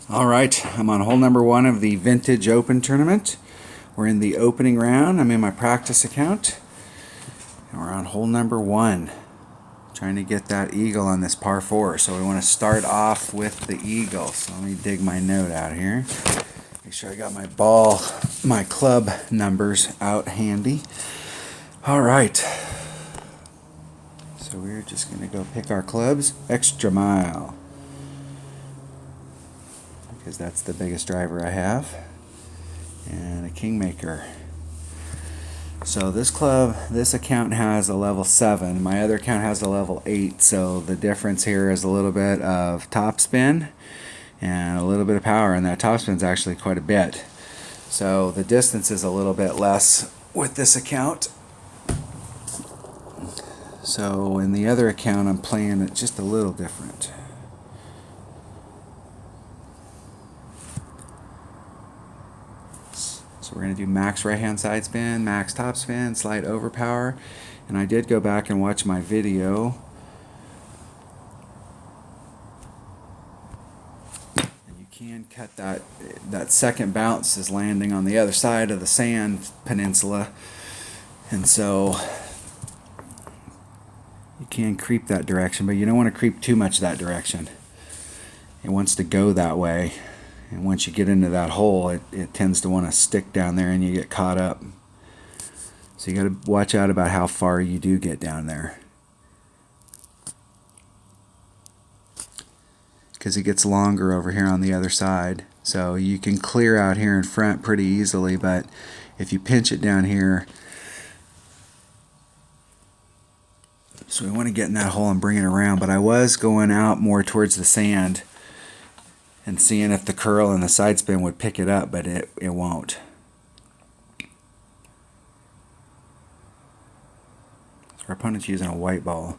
All right, I'm on hole number 1 of the Vintage Open tournament. We're in the opening round. I'm in my practice account. And we're on hole number 1. Trying to get that eagle on this par 4. So we want to start off with the eagle. So let me dig my note out here. Make sure I got my club numbers out handy. All right. So we're just going to go pick our clubs. Extra mile, because that's the biggest driver I have, and a Kingmaker. So this account has a level 7. My other account has a level 8, so the difference here is a little bit of topspin and a little bit of power, and that topspin's actually quite a bit. So the distance is a little bit less with this account. So in the other account, I'm playing it just a little different. So we're going to do max right hand side spin, max top spin, slight overpower. And I did go back and watch my video. And you can cut that second bounce is landing on the other side of the sand peninsula. And so you can creep that direction, but you don't want to creep too much that direction. It wants to go that way. And once you get into that hole, it tends to want to stick down there and you get caught up. So you got to watch out about how far you do get down there, because it gets longer over here on the other side. So you can clear out here in front pretty easily, but if you pinch it down here, so we want to get in that hole and bring it around. But I was going out more towards the sand and seeing if the curl and the side spin would pick it up, but it won't. So our opponent's using a white ball.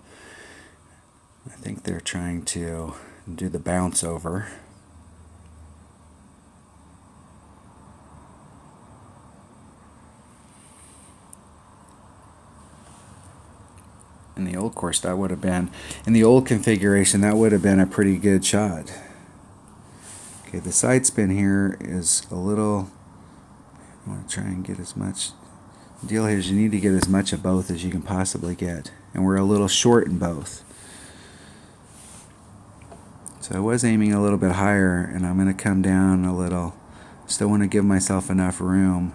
I think they're trying to do the bounce over. In the old course, that would have been, in the old configuration, that would have been a pretty good shot. Okay, the side spin here is a little, I want to try and get as much. The deal here is you need to get as much of both as you can possibly get. And we're a little short in both. So I was aiming a little bit higher, and I'm going to come down a little. Still want to give myself enough room.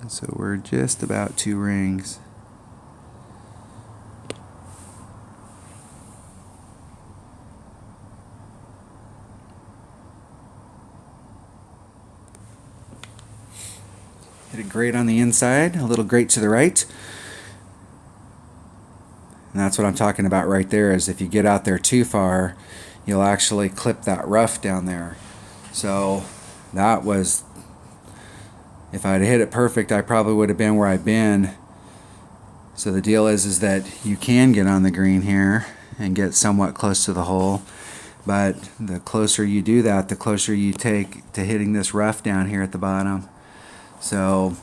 And so we're just about 2 rings. Hit it great on the inside, a little great to the right. And that's what I'm talking about right there, is if you get out there too far, you'll actually clip that rough down there. So that was, if I'd hit it perfect, I probably would have been where I've been. So the deal is that you can get on the green here and get somewhat close to the hole. But the closer you do that, the closer you take to hitting this rough down here at the bottom. So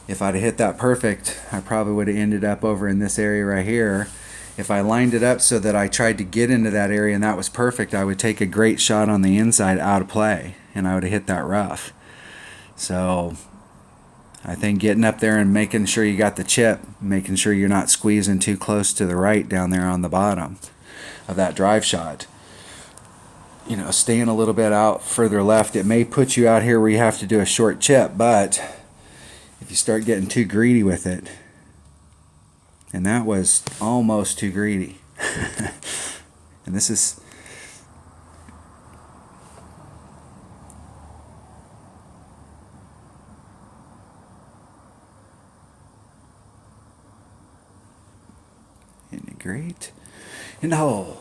if I'd hit that perfect, I probably would have ended up over in this area right here. If I lined it up so that I tried to get into that area and that was perfect, I would take a great shot on the inside out of play, and I would have hit that rough. So I think getting up there and making sure you got the chip, making sure you're not squeezing too close to the right down there on the bottom of that drive shot. You know, staying a little bit out further left, it may put you out here where you have to do a short chip, but if you start getting too greedy with it, and that was almost too greedy. And this is, isn't it great? No.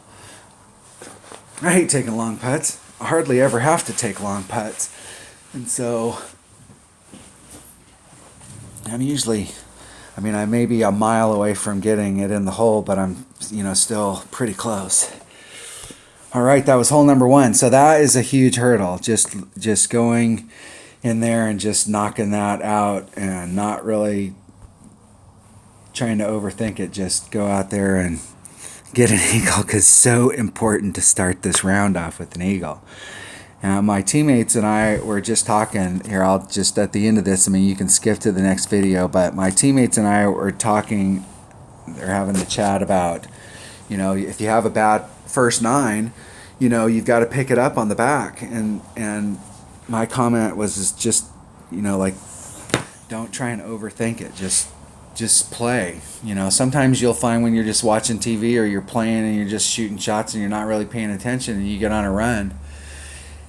I hate taking long putts. I hardly ever have to take long putts. And so I'm usually, I may be a mile away from getting it in the hole, but I'm, still pretty close. All right, that was hole number 1. So that is a huge hurdle. Just going in there and just knocking that out and not really trying to overthink it. Just go out there and get an eagle, because it's so important to start this round off with an eagle. My teammates and I were just talking here. I'll just at the end of this, I mean, you can skip to the next video, but my teammates and I were talking. They're having the chat about, if you have a bad first 9, you've got to pick it up on the back. And my comment was just, like, don't try and overthink it. Just play. Sometimes you'll find when you're just watching TV or you're playing and you're just shooting shots and you're not really paying attention and you get on a run.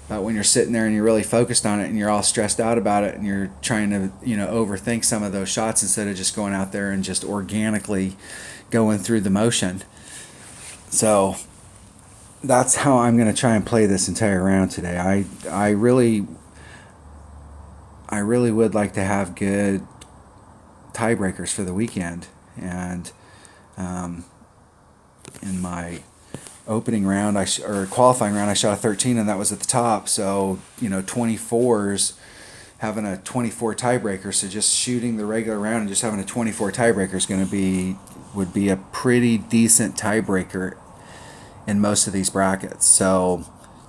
But when you're sitting there and you're really focused on it and you're all stressed out about it and you're trying to, overthink some of those shots instead of just going out there and just organically going through the motion. So that's how I'm going to try and play this entire round today. I really would like to have good tiebreakers for the weekend. And in my opening round, or qualifying round, I shot a 13, and that was at the top. So 24s, having a 24 tiebreaker. So just shooting the regular round and just having a 24 tiebreaker is would be a pretty decent tiebreaker in most of these brackets. So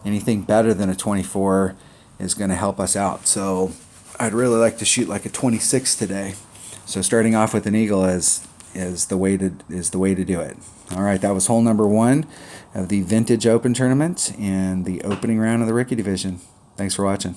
anything better than a 24 is going to help us out. So I'd really like to shoot like a 26 today. So starting off with an eagle is the way to do it. All right, that was hole number 1 of the Vintage Open Tournament and the opening round of the Rookie Division. Thanks for watching.